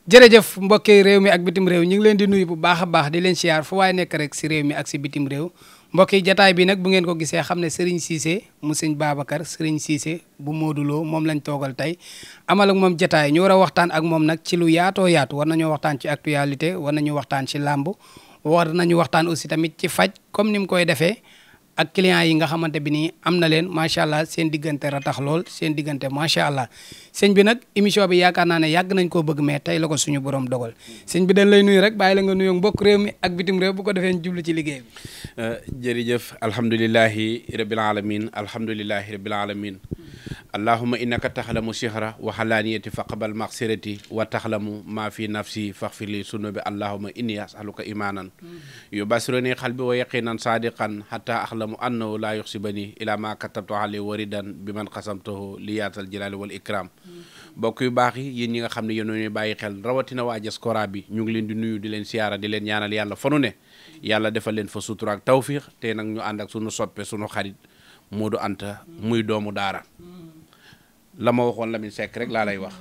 jërëjëf mbokki réew mi ak bitim réew ñu ngi leen di nuyu bu baax a baax di leen siyaar fu waaye nekk rek si réew mi ak si bitim réew mbokki jataay bi nag bu ngeen ko gisee xam ne Serigne Cissé mu sëñ Babacar Serigne Cissé bu Modou Lo moom lañ toogal tey amal ak moom jataay ñu war a waxtaan ak moom nag ci lu yaatoo yaatu war nañoo waxtaan ci actualité war nañu waxtaan ci làmb war nañu waxtaan aussi tamit ci faj comme ni mu koy defee ak clients yi nga xamante bi nii am na leen macha allah seen diggante ratax lool seen diggante macha allah sëñ bi nag émission bi yaakaar naa ne yàgg nañ koo bëgg mais tey la ko suñu borom dogal sëñ bi dañ lay nuyu rek bàyyi la nga nuyoo mbokk réew mi ak bitim réew bu ko defee ñu jublu ci liggéey bi. jërëjëf alhamdulilahi rabil alamin alhamdulilahi rabil alamin allahuma innaka taxlamu sihra wa xalaaniyati faqbal maxsirati wa taxlamu maa fi nafsi faxfir li sunubi allahuma inni asaluka imanan yubasironi xalbi wa yaqinan sadiqan xata axlamu annahu laa yuxsibani ila ma katabtu alay waridan bi man xasamtahu li yaatal jalaali wal ikram mbokk yu baax yi yéen ñi nga xam ne yéen ñuy bàyyi xel rawatina waa diaspora bi ñu ngi leen di nuyu di leen siyaara di leen ñaanal yàlla fanu ne yàlla defal leen fa sutura ak tawfiix te nag ñu ànd ak sunu soppe sunu xarit Modou Anta muy doomu daara la ma waxoon Lamine Seck rek laa lay wax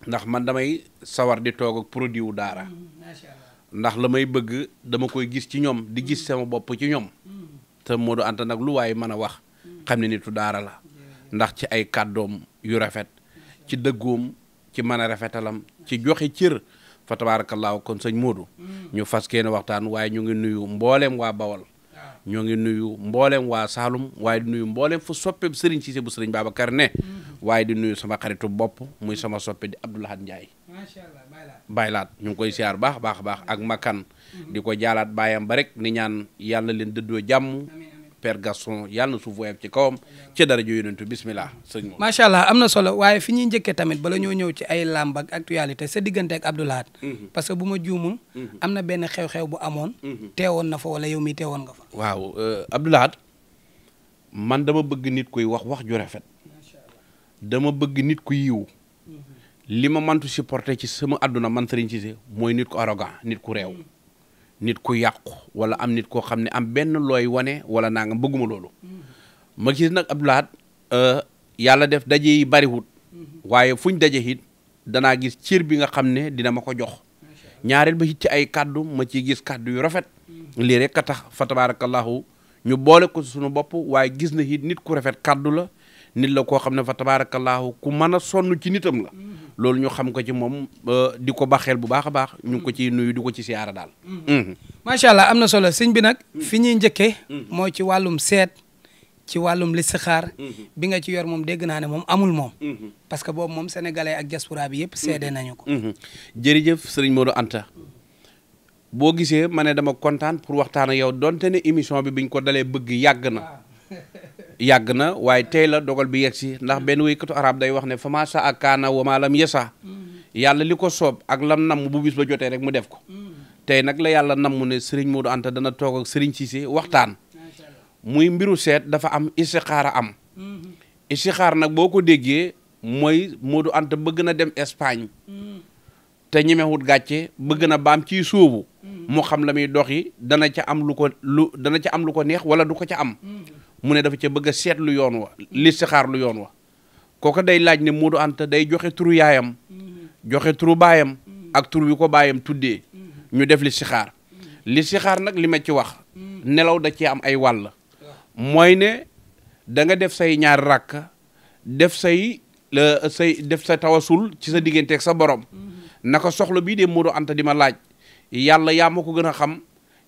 ndax man damay sawar di toog ak produit wu daara ndax la may bëgg dama koy gis ci ñoom di gis sama bopp ci ñoom te Modou Anta nag lu waaye mën a wax xam ne nitu daara la ndax ci ay kàddoom yu rafet ci dëggoom ci mën a rafetalam ci joxe cër fa tabaarakallaahu kon sëñ Modou ñu fas kenn waxtaan waaye ñu ngi nuyu mbooleem waa Bawol ñoo ngi nuyu mbooleem waa Saalum waaye di nuyu mbooleem fu soppe Serigne Cissé bu Serigne Babacar ne waaye di nuyu sama xaritu bopp muy sama soppe di Abdoulahad Ndiaye baylaat ñu ngi koy siyaar baax baax baax ak makan di ko jaalaat baayam ba rek ni ñaan yàlla leen dëddoo jàmm Père Gaston yàlla na suuf woyof ci kawam ci dara ju yonentu bismillah sëñ moom macha allah am na solo waaye fi ñuy njëkkee tamit bala ñoo ñëw ci ay làmb ak actualité sa diggante ak Abdoulahad parce que bu ma juumul am na benn xew-xew bu amoon teewoon na fa wala yow mi teewoon nga fa waaw Abdoulahad man dama bëgg nit kuy wax ju rafet dama bëgg nit ku yiw li ma mantu supporter ci sama àdduna man Serigne Cissé mooy nit ku arrogant nit ku réew nit ku yàqu wala am nit koo xam ne am benn looy wane wala naa nga bëgguma loolu ma gis nag Abdoulahad yàlla def daje yi bariwut waaye fuñ daje it danaa gis cër bi nga xam ne dina ma ko jox ñaareel ba it ci ay kàddu ma ciy gis kàddu yu rafet lii rek a tax fa tabarakallahu ñu boole ko suñu bopp waaye gis na it nit ku rafet kàddu la nit la koo xam ne fa tabarakallahu ku mën a sonn ci nitam la loolu ñu xam ko ci moom di ko baxeel bu baax a baax ñu ngi ko ciy nuyu di ko ci siyaara daal macha allah am na solo sëñ bi nag fi ñuy njëkkee mooy ci wàllum seet ci wàllum listixaar bi nga ci yor moom dégg naa ne moom amul moom parce que boobu moom sénégalais ak diaspora bi yëpp seede nañu ko jërëjëf sëriñ Modou Anta boo gisee ma ne dama kontaan pour waxtaan ak yow donte ne émission bi biñ ko dalee bëgg yàgg na waaye tey la dogal bi yegg si ndax benn wéykatu arab day wax ne fa maa saa ak kaana wa maa lam yasa yàlla li ko soob ak lam namm bu bis ba jotee rek mu def ko tey nag la yàlla namm ne Serigne Modou Anta dana toog ak Serigne Cissé waxtaan muy mbiru seet dafa am istixaara am istixaar nag boo ko déggee mooy Modou Anta bëgg na dem Espagne te ñemewut gàcce bëgg na baam ciy sóobu mu xam la muy doxi dana ca am lu ko neex wala du ko ca am mu ne dafa ca bëgg a seetlu yoon wa listixaar lu yoon wa kooku day laaj ne Modou Anta day joxe turu yaayam joxe turu baayam ak tur wi ko baayam tuddee ñu def listixaar nag li ma ci wax nelaw da ci am ay wàll mooy ne da nga def say ñaari rakk def def sa tawasul ci sa digganteeg sa borom naka soxla bii de Modou Anta di ma laaj yàlla yaa ma ko gën a xam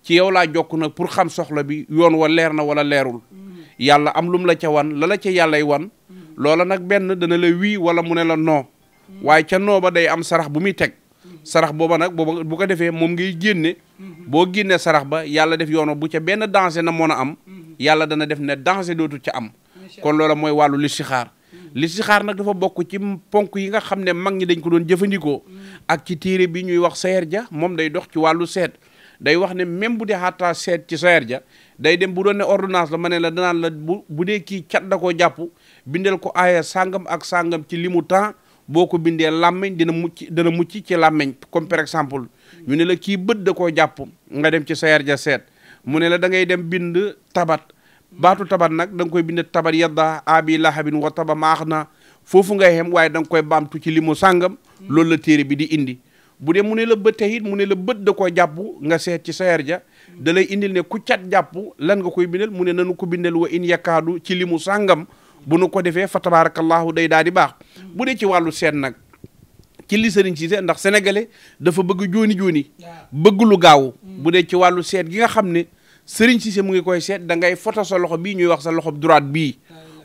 ci yow laa jokk nag pour xam soxla bi yoon wa leer na wala leerul yàlla am lum la ca wan la ca yàllay wan loola nag benn dana la wii wala mu ne la non waaye ca noo ba day am sarax bu muy teg sarax booba nag booba bu ko defee moom ngay génne boo génnee sarax ba yàlla def yoon bu ca benn danger na mën a am yàlla dana def ne danger dootu ca am kon loola mooy wàllu listixaar nag dafa bokk ci ponk yi nga xam ne mag ñi dañ ko doon jëfandikoo ak ci téere bi ñuy wax sayer ja moom day dox ci wàllu seet day wax ne même bu dee xataa seet ci sayer ja day dem bu doon ne ordonnance la ma ne la danaan la bu dee kii cat da koo jàpp bindel ko aaya sàngam ak sàngam ci limu temps boo ko bindee làmmeñ dana mucc ci làmmeñ comme par exemple ñu ne la kii bët da koo jàpp nga dem ci sayer ja seet mu ne la da ngay dem bind tabat baatu tabat nag da nga koy bind tabat yadda abi lahabin wa taba maax na foofu ngay xem waaye da nga koy baamtu ci limu sàngam loolu la téere bi di indi bu dee mu ne la bët it mu ne la bët da koo jàpp nga seet ci sayer ja da lay indil ne ku cat jàpp lan nga koy bindal mu ne nanu ko bindal wa in yakaadu ci limu sàngam bu nu ko defee fa tabarakallahu day daal di baax bu dee ci wàllu seet nag ci li Serigne Cissé ndax sénégalais dafa bëgg jooni bëgg lu gaaw bu dee ci wàllu seet gi nga xam ne Serigne Cissé mu ngi koy seet da ngay photo sa loxo bii ñuy wax sa loxo droite bii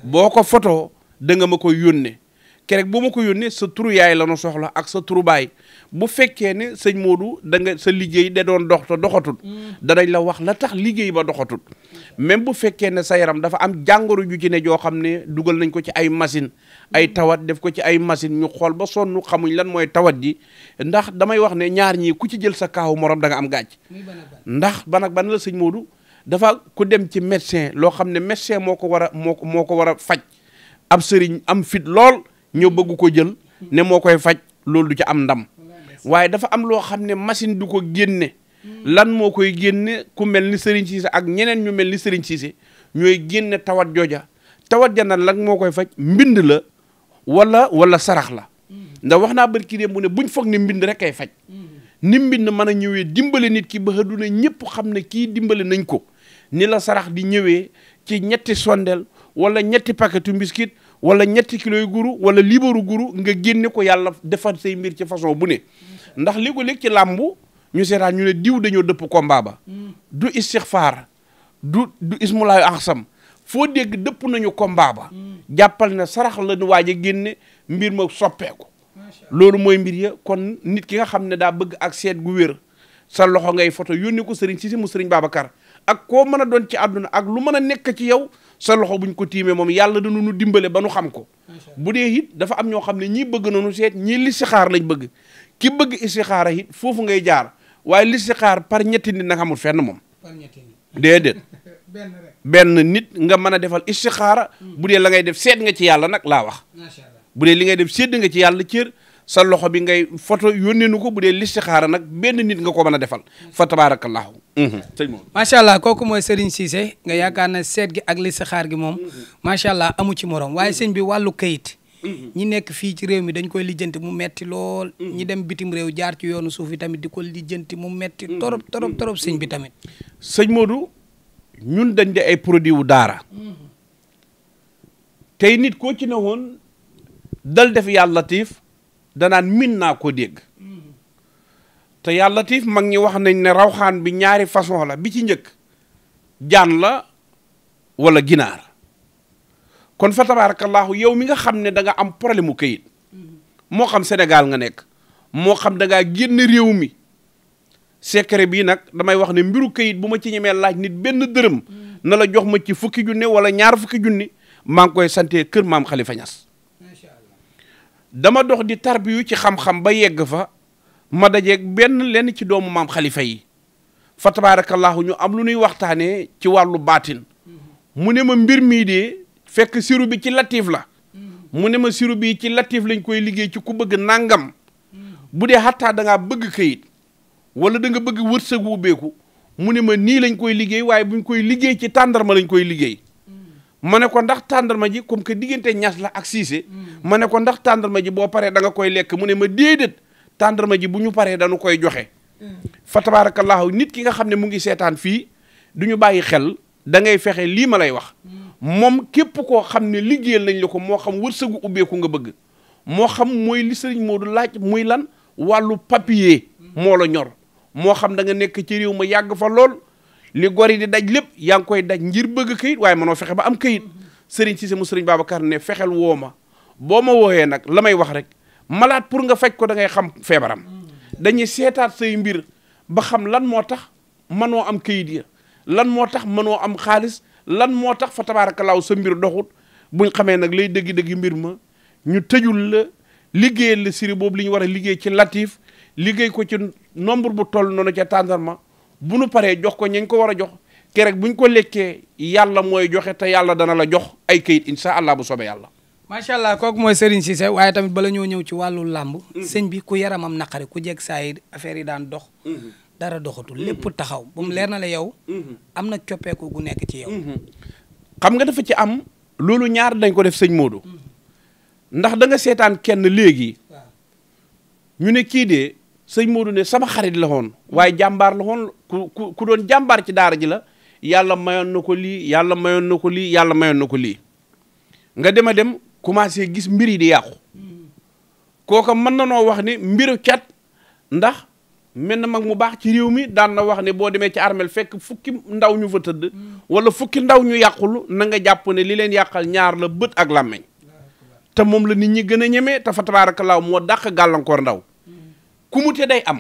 boo ko photo da nga ma koy yónnee kerek boo ma ko yónnee sa turu yaay la nu soxla ak sa turu baay bu fekkee ne sëñ Modou da nga sa liggéey da doon dox te doxatut danañ la wax la tax liggéey ba doxatut même bu fekkee ne sa yaram dafa am jàngoro ju ci ne joo xam ne dugal nañ ko ci ay machine ay tawat def ko ci ay machine ñu xool ba sonn xamuñ lan mooy tawat ji ndax damay wax ne ñaar ñii ku ci jël sa kaawu morom da nga am gàcc ndax ban ak ban la sëñ Modou dafa ku dem ci médecin loo xam ne médecin moo ko war a moo ko war a faj ab sëriñ am fit lool ñëw bëgg ko jël ne moo koy faj loolu du ci am ndam waaye dafa am loo xam ne machine du ko génne lan moo koy génne ku mel ni Serigne Cissé ak ñeneen ñu mel ni Serigne Cissé ñooy génne tawat jooja tawat ja nag lan moo koy faj mbind la wala sarax la ndax wax naa bari kii dem bu ne buñ foog ne mbind rek kay faj ni mbind mën a ñëwee dimbale nit ki ba àdduna ñëpp xam ne kii dimbale nañ ko ni la sarax di ñëwee ci ñetti sondel wala ñetti paquetu biscuit wala ñetti kilo yu guru wala libaru guru nga génne ko yàlla defar say mbir ci façon bu ne ndax léegi-léeg ci làmbu ñu seetaan ñu ne diw dañoo dëpp combat ba du istixfaar du ismulaayu axsam foo dégg dëpp nañu combat ba jàppal ne sarax la nu waaj a génne mbir ma soppeeku loolu mooy mbir ya kon nit ki nga xam ne daa bëgg ak seet gu wér sa loxo ngay photo yónni ko Serigne Cissé mu Serigne Babacar ak koo mën a doon ci àdduna ak lu mën a nekk ci yow sa loxo buñ ko tiimee moom yàlla dana nu dimbale ba nu xam ko bu dee it dafa am ñoo xam ne ñii bëgg nañu seet ñii listixaar lañ bëgg ki bëgg istixaara it foofu ngay jaar waaye listixaar par ñetti nit nag xamul fenn moom déedéet benn nit nga mën a defal istixaara bu dee la ngay def seet nga ci yàlla nag laa wax bu dee li ngay def seet nga ci yàlla cër sa loxo bi ngay photo yónnee nu ko bu dee listixaara nag benn nit nga ko mën a defal fa tabaarakallaahu sëñ moom macha allah kooku mooy Serigne Cissé nga yaakaar na seet gi ak listixaar gi moom macha allah amu ci morom waaye sëñ bi wàllu kayit ñi nekk fii ci réew mi dañ koy lijjanti mu metti lool ñi dem bitim réew jaar ci yoonu suuf yi tamit di ko lijjanti mu metti torop sëñ bi tamit sëñ Modou ñun dañ de ay produit wu daara tey nit koo ci ne woon dal def yàlla latiif danaan min naa ko dégg te yàlla latiif mag ñi wax nañ ne rawxaan bi ñaari façon la bi ci njëkk jaan la wala ginaar kon fa tabarakallahu yow mi nga xam ne da nga am problème mu këyit moo xam Sénégal nga nekk moo xam da ngaa génn réew mi secret bii nag damay wax ne mbiru këyit bu ma ci ñemee laaj nit benn dërëm na la jox ma ci fukki junne wala ñaar fukki junni maa ngi koy sante kër maam Khalifa Niass dama dox di tarbiyu ci xam-xam ba yegg fa ma dajeeg lenn ci doomu maam Khalifa yi fa tabarakallahu ñu am lu ñuy waxtaanee ci wàllu baatin mu ne ma mbir mii de fekk siru bi ci latif la mu ne ma siru bi ci latif lañ koy liggéey ci ku bëgg nangam bu dee xattaa da ngaa bëgg këyit wala da nga bëgg wërsëgu ubbeeku mu ne ma nii lañ koy liggéey waaye buñ koy liggéey ci tàndarma lañ koy liggéey ma ne ko ndax tàndarma ji comme que diggante Ñas la ak Siise ma ne ko ndax tàndarma ji boo paree da nga koy lekk mu ne ma déedéet tàndarma ji bu ñu paree dañu koy joxe fa tabarakallahu nit ki nga xam ne mu ngi seetaan fii du ñu bàyyi xel da ngay fexe lii ma lay wax moom képp koo xam ne liggéeyal nañ la ko moo xam wërsëgu ubbeeku nga bëgg moo xam mooy li sëriñ Modou laaj muy lan wàllu papier moo la ñor moo xam da nga nekk ci réew ma yàgg fa lool li gor yi di daj lépp yaa ngi koy daj ngir bëgg këyit waaye mënoo fexe ba am këyit sëriñ Cissé mu sëriñ Babacar ne fexeel woo ma boo ma wooyee nag la may wax rek malade pour nga faj ko da ngay xam feebaram dañuy seetaat say mbir ba xam lan moo tax mënoo am këyit ya lan moo tax mënoo am xaalis lan moo tax fa tabaarakallaahu sa mbir doxut buñ xamee nag lay dëggi-dëggi mbir ma ñu tëjul la liggéeyal la siri boobu li ñu war a liggéey ci latif liggéey ko ci nombre bu toll noonu ca tàndarma bu nu paree jox ko ñañ ko war a jox kerek buñ ko lekkee yàlla mooy joxe te yàlla dana la jox ay këyit insha allah bu soobee yàlla macha allah kooku mooy Serigne Cissé waaye tamit bala ñoo ñëw ci wàllu làmb sëñ bi ku yaramam naqari ku jeg saa yi affaire yi daan dox dara doxatul lépp taxaw bu mu leer na la yow am na coppeeku gu nekk ci yow xam nga dafa ci am loolu ñaar dañ ko def sëñ Modou ndax da nga seetaan kenn léegi ñu ne kii de sëñ Modou ne sama xarit la woon waaye jàmbaar la woon ku doon jàmbaar ci daara ji la yàlla mayoon na ko lii yàlla mayoon na ko lii yàlla mayoon na ko lii nga dem a dem commencé gis mbir yi di yàqu kooka mën na noo wax ni mbiru cat ndax mel na mag mu baax ci réew mi daan na wax ne boo demee ci armel fekk fukki ndaw ñu fa tëdd wala fukki ndaw ñu yàqulu na nga jàpp ne li leen yàqal ñaar la bët ak làmmeñ te moom la nit ñi gën a ñemee te fa tabaarakallaahu moo dàq gàllankoor ndaw kumute day am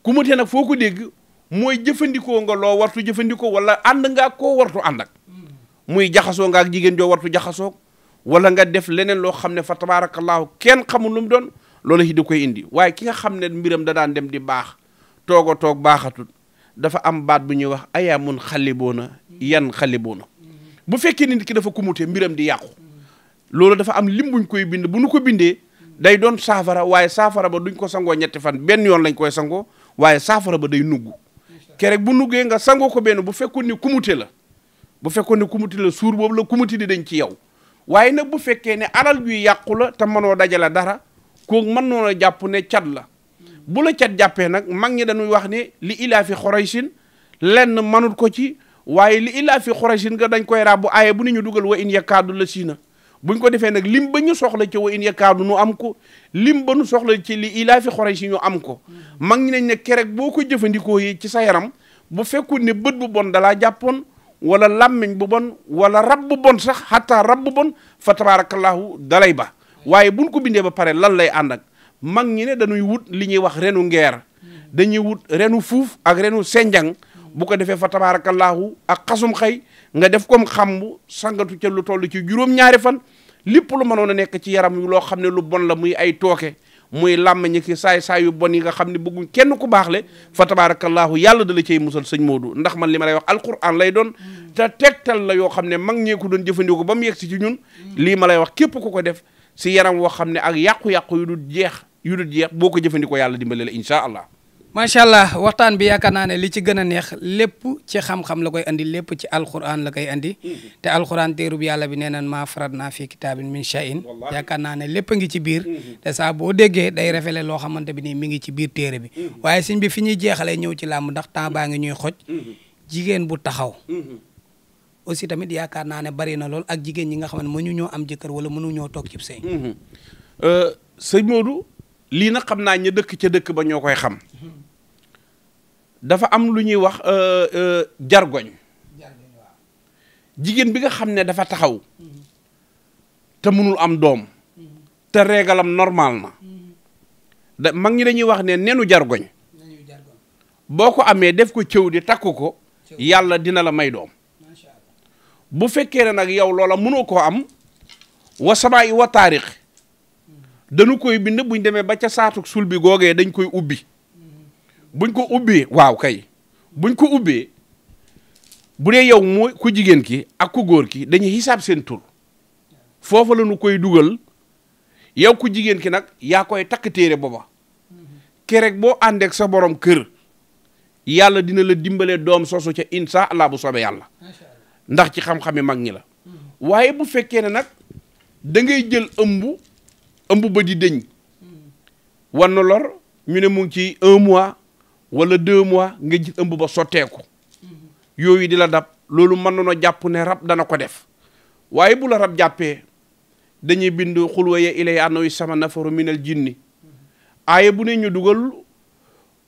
kumute nag foo ko dégg mooy jëfandikoo nga loo wartu jëfandikoo wala ànd ngaa koo wartu ànd ak muy jaxasoo nga ak jigéen joo wartu jaxasoo wala nga def leneen loo xam ne fa tabaarakallaahu kenn xamul lu mu doon loolu yi da koy indi waaye ki nga xam ne mbiram da daan dem di baax toog a toog baaxatul dafa am baat bu ñuy wax ayaamun xaliboona yan xaliboona bu fekkee nit ki dafa kumute mbiram di yàqu loolu dafa am lim buñ koy bind bu nu ko bindee day doon saafara waaye saafara ba duñ ko sangoo ñetti fan benn yoon lañ koy sangoo waaye saafara ba day nugg kerek bu nuggee nga sangoo ko benn bu fekkoon ni kumute la bu fekkoon ne kumute la suur boobu la kumute di dañ ci yow waaye nag bu fekkee ne alal juy yàqu la te mënoo dajale dara kooku mën noonu a jàpp ne cat la bu la cat jàppee nag mag ñi dañuy wax ne li ilaa fi xoraysin lenn manut ko ci waaye li ilaa fi xoraysin nga dañ koy ràbbu aaye bu ni ñu dugal wa in yakaadu la siina buñ ko defee nag lim ba ñu soxla ci wa in yakaadu nu am ko lim ba ñu soxla ci li ilaa fi xoraysin ñu am ko mag ñi nañ ne kerek boo ko jëfandikoo yi ci sa yaram bu fekkul ne bët bu bon dalaa jàppoon wala làmmiñ bu bon wala rab bu bon sax xataa rab bu bon fa tabaarakallaahu dalay ba waaye buñ ko bindee ba pare lan lay ànd ak mag ñi ne dañuy wut li ñuy wax renu ngeer dañuy wut renu fuuf ak renu senjang bu ko defee fa tabaarakallaahu ak xasum xëy nga def comme xambu sangatu ca lu toll ci juróom-ñaari fan lépp lu mënoon a nekk ci yaram yu loo xam ne lu bon la muy ay tooke muy làmmiñ ki saay yu bon yi nga xam ne bëgguñ kenn ku baax le fa tabaarakallaahu yàlla da la cay musal sëñ Modou ndax man li ma lay wax alquran lay doon te tegtal la yoo xam ne mag ñee ko doon jëfandikoo ba mu yegg si ci ñun lii ma lay wax képp ku ko def si yaram woo xam ne ak yàqu-yàqu yu dul jeex boo ko jëfandikoo yàlla dimbale la incha allah. macha allah waxtaan bi yaakaar naa ne li ci gën a neex lépp ci xam-xam la koy andi lépp ci alquran la koy andi te alquran téerub yàlla bi nee nan maa farat naa fi kitaabin min shay'in yaakaar naa ne lépp a ngi ci biir te saa boo déggee day refele loo xamante bi nii mi ngi ci biir téere bi waaye sëñ bi fi ñuy jeexalee ñëw ci làmb ndax temps baa ngi ñuy xoj jigéen bu taxaw aussi tamit yaakaar naa ne bari na lool ak jigéen ñi nga xam ne mënuñoo am jëkkër wala mënuñoo toog ci sëy sëñ Modou lii nag xam naa ña dëkk ca dëkk ba ñoo koy xam dafa am lu ñuy wax jargoñ jigéen bi nga xam ne dafa taxaw te mënul am doom te régalam normal na da mag ñi dañuy wax ne nenu jargoñ boo ko amee def ko cëw di takk ko yàlla dina la may doom bu fekkee ne nag yow loola mënoo koo am wa samaa yi wa taarix dañu koy bind buñ demee ba ca saatuk sul bi googee dañ koy ubbi buñ ko ubbee waaw kay buñ ko ubbee bu dee yow mooy ku jigéen ki ak ku góor ki dañuy xisaab seen tur foofu la ñu koy dugal yow ku jigéen ki nag yaa koy takk téere booba kerek boo àndeek sa borom kër yàlla dina la dimbale doom soosu ca insha allah bu soobee yàlla ndax ci xam-xami mag ñi la waaye bu fekkee ne nag da ngay jël ëmb ba di dëñ wan na lor ñu ne mu ngi ci 1 mois wala 2 mois nga gis ëmb ba sotteeku yooyu di la dab loolu mën nañoo jàpp ne rab dana ko def waaye bu la rab jàppee dañuy bind xulwa ya ilay annahu sama nafaru minal jinni aaye bu ne ñu dugal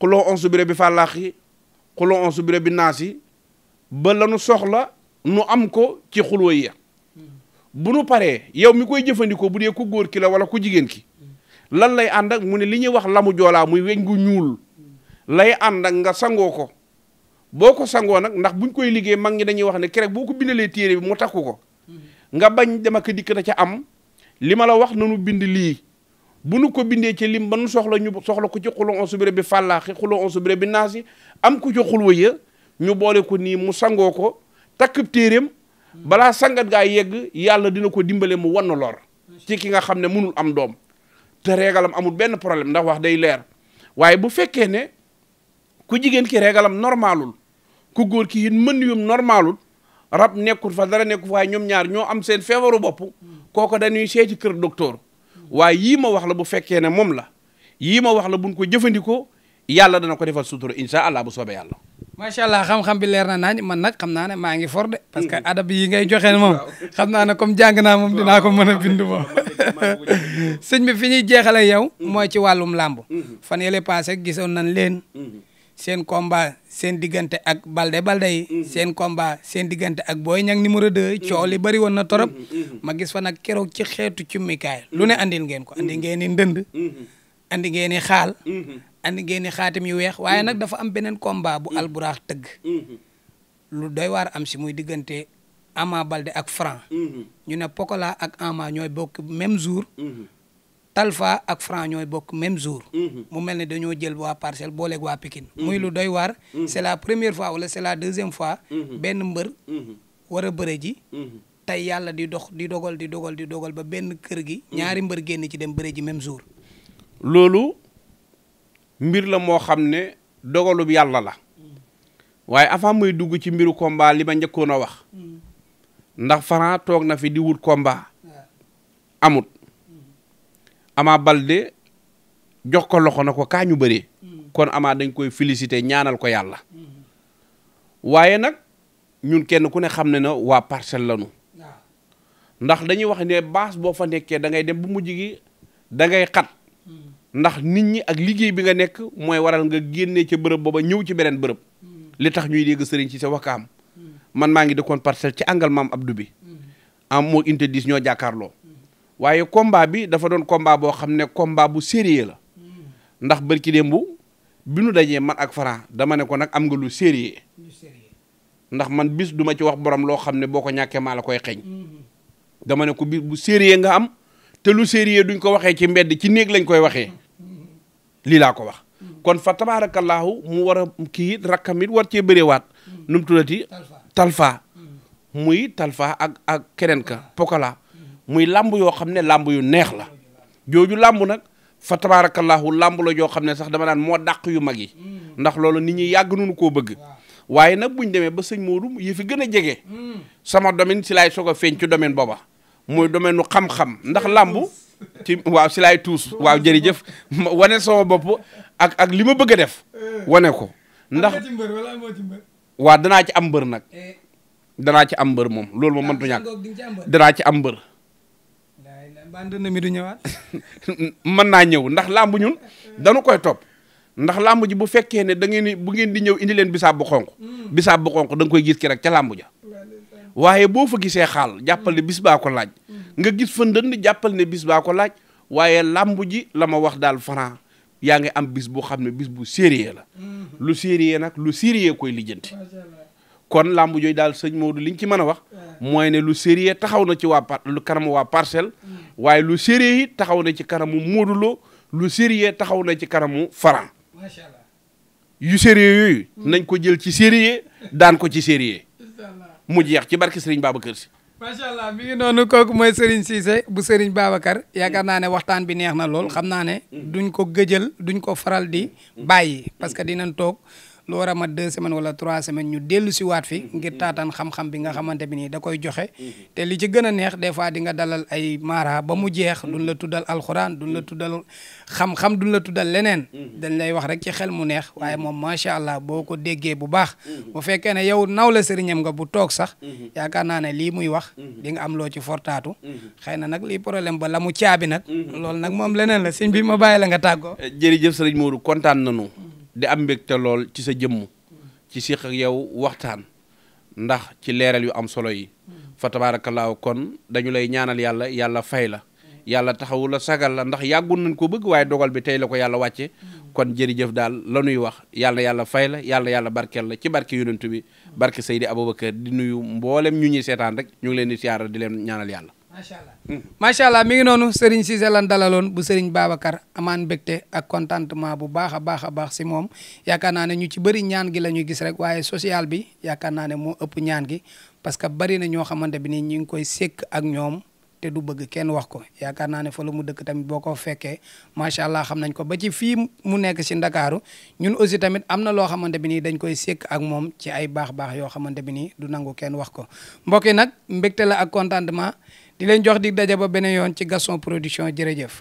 xuloo onsu bire bi fàllaaxi xuloo onsu bire bi naasi ba lanu soxla nu am ko ci xulwa ya bu nu paree yow mi koy jëfandikoo bu dee ku góor ki la wala ku jigéen ki lan lay ànd ak mu ne li ñuy wax lamu joolaa muy weñ gu ñuul lay ànd ak nga sangoo ko boo ko sangoo nag ndax buñ koy liggéey mag ñi dañuy wax ne kerek boo ko bindalee téere bi mu takku ko nga bañ dem ak dikk da ca am li ma la wax nanu bind lii bu nu ko bindee ci lim ba nu soxla ñu soxla ko ci xuloo on subire bi fàllaaxi xuloo on subire bi naasi am ko ci xulwa ya ñu boole ko nii mu sangoo ko takkub téeréem balaa sangat gaa yegg yàlla dina ko dimbale mu wan lor ci ki nga xam ne mënul am doom te régalam amul benn problème ndax wax day leer waaye bu fekkee ne ku jigéen ki régalam normalul ku góor ki it mën yum normalul rab nekkul fa dara nekkul fa waaye ñoom ñaar ñoo am seen feebaru bopp kooko dañuy seeti kër docteur waaye yii ma wax la bu fekkee ne moom la yii ma wax la buñ ko jëfandikoo yàlla dana ko defal sutura incha allah bu soobee yàlla. macha allah xam-xam bi leer na nañ man nag xam naa ne maa ngi for de parce que adab yi ngay joxe moom xam naa ne comme jàng naa moom dinaa ko mën a bind moom sëñ bi fi ñuy jeexale yow mooy ci wàllum làmb fan yële passé gisoon nañ leen seen combat seen diggante ak Balde yi seen combat seen diggante ak Boy Niang numéro 2 coow li bëri woon na torop ma gis fa nag keroog ci xeetu cummikaay lu ne andil ngeen ko andi ngeen ni ndënd andi ngeen ni xaal andi ngeen ni xaatim yu weex waaye nag dafa am beneen combat bu alburaax tëgg lu doy waar am si muy diggante Ama Balde ak Franc ñu ne Pokola ak Ama ñooy bokk même jour Talfa ak Franc ñooy bokk même jour mu mel ne dañoo jël waa Parcelles booleeg waa Pikine muy lu doy waar c'est la première fois wala c'est la deuxième fois benn mbër war a bëre ji tey yàlla di dogal ba benn kër gi ñaari mbër génn ci dem bëre ji même jour loolu mbir la moo xam ne dogalub yàlla la waaye avant muy dugg ci mbiru combat li ma njëkkoon a wax ndax Franc toog na fi di wut combat amut Ama Balde jox ko loxo na ko kaa ñu bëree kon Ama dañ koy féliciter ñaanal ko yàlla waaye nag ñun kenn ku ne xam ne na waa Parcelles lañu ndax dañuy wax ne baas boo fa nekkee da ngay dem bu mujj gi da ngay xat ndax nit ñi ak liggéey bi nga nekk mooy waral nga génnee ca bërëb booba ñëw ci beneen bërëb li tax ñuy dégg sëriñ ci sa wakaam man maa ngi dëkkoon Parcelles ci angal maam Abdou bi am moo inte 10 ñoo jàkkaarloo waaye combat bi dafa doon combat boo xam ne combat bu sérieux la ndax bërki démb bi nu dajee man ak Franc dama ne ko nag am nga lu sérieux ndax man bis duma ci wax borom loo xam ne boo ko ñàkkee maa la koy xeeñ dama ne ko bis bu sérieux nga am te lu sérieux duñ ko waxee ci mbedd ci néeg lañ koy waxee lii laa ko wax kon fa tabaarakallaahu mu war a kii rakkam it war cee bëreewaat nu mu tuddati Talfa muy Talfa ak keneen ka Pokola muy làmb yoo xam ne làmb yu neex la jooju làmb nag fa tabaarakallaahu làmb la joo xam ne sax dama naan moo dàq yu mag yi ndax loolu nit ñi yàgg nañu koo bëgg waaye nag buñ demee ba sëñ Modou yi fi gën a jege sama domaine si laay soog a feeñ ci domaine booba muy domaine nu xam-xam ndax làmb ci waaw si laay tuus waaw jërëjëf wane sama bopp ak li ma bëgg a def wane ko ndax waaw danaa ci am mbër nag danaa ci am mbër moom loolu moom mëntu ñàkk danaa ci am mbër mën naa ñëw ndax làmb ñun dañu koy topp ndax làmb ji bu fekkee ne da ngeen bu ngeen di ñëw indi leen bisaab bu xonq bisaab bu xonq da nga koy gis ki rek ca làmb ja waaye boo fa gisee xaal jàppal ne bis baa ko laaj nga gis fa ndënd jàppal ne bis baa ko laaj waaye làmb ji la ma wax daal Franc yaa ngi am bis boo xam ne bis bu sérieux la lu sérieux nag lu sérieux koy lijjanti kon làmb jooyu daal sëñ Modou liñ ci mën a wax mooy ne lu sérieux taxaw na ci lu kanamu waa Parcelles waaye lu sérieux yi taxaw na ci kanamu Modou Lo lu sérieux taxaw na ci kanamu Franc yu sérieux yooyu nañ ko jël ci sérieux daan ko ci sérieux mu jeex ci barke Serigne Babacar Sy. macha allah mi ngi noonu kooku mooy Serigne Cissé bu Serigne Babacar yaakaar naa ne waxtaan bi neex na lool xam naa ne duñ ko gëjal duñ ko faral di bàyyi parce que dinañ toog lu war a mat 2 semaines wala 3 semaines ñu dellu si waat fi ngir taataan xam-xam bi nga xamante bi nii da koy joxe te li ci gën a neex des fois di nga dalal ay mara ba mu jeex duñ la tuddal alxuraan duñ la tuddal xam-xam duñ la tuddal leneen dañ lay wax rek ci xel mu neex waaye moom macha allah boo ko déggee bu baax bu fekkee ne yow naw la sëriñam nga bu toog sax yaakaar naa ne lii muy wax di nga am loo ci fortaatu xëy na nag lii problème ba la mu caabi nag loolu nag moom leneen la sëñ bi ma bàyyi la nga tàggoo. jërëjëf sëriñ Modou kontaan nañu di am mbégte lool ci sa jëmm ci siq ak yow waxtaan ndax ci leeral yu am solo yi fa tabaarakallaahu kon dañu lay ñaanal yàlla yàlla fay la yàlla taxawu la sagal la ndax yàggun nañ ko bëgg waaye dogal bi tey la ko yàlla wàcce kon jërëjëf daal la nuy wax yàlla fay la yàlla barkeel la ci barke yonent bi barke Seydi Aboubacar di nuyu mboolem ñu ñuy seetaan rek ñu ngi leen di siyaara di leen ñaanal yàlla. macha allah mi ngi noonu Serigne Cissé lan dalaloon bu Serigne Babacar amaan mbégte ak contentement bu baax a baax si moom yaakaar naa ne ñu ci bëri ñaan gi la ñuy gis rek waaye social bi yaakaar naa ne moo ëpp ñaan gi parce que bari na ñoo xamante bi ni ñu ngi koy sekk ak ñoom te du bëgg kenn wax ko yaakaar naa ne fa la mu dëkk tamit boo ko fekkee macha allah xam nañ ko ba ci fii mu nekk si Ndakaaru ñun aussi tamit am na loo xamante bi nii dañ koy sekk ak moom ci ay baax yoo xamante bi nii du nangu kenn wax ko mbokk yi nag mbégte la ak contentement di leen jox dig daje ba beneen yoon ci Gaston Production jërëjëf.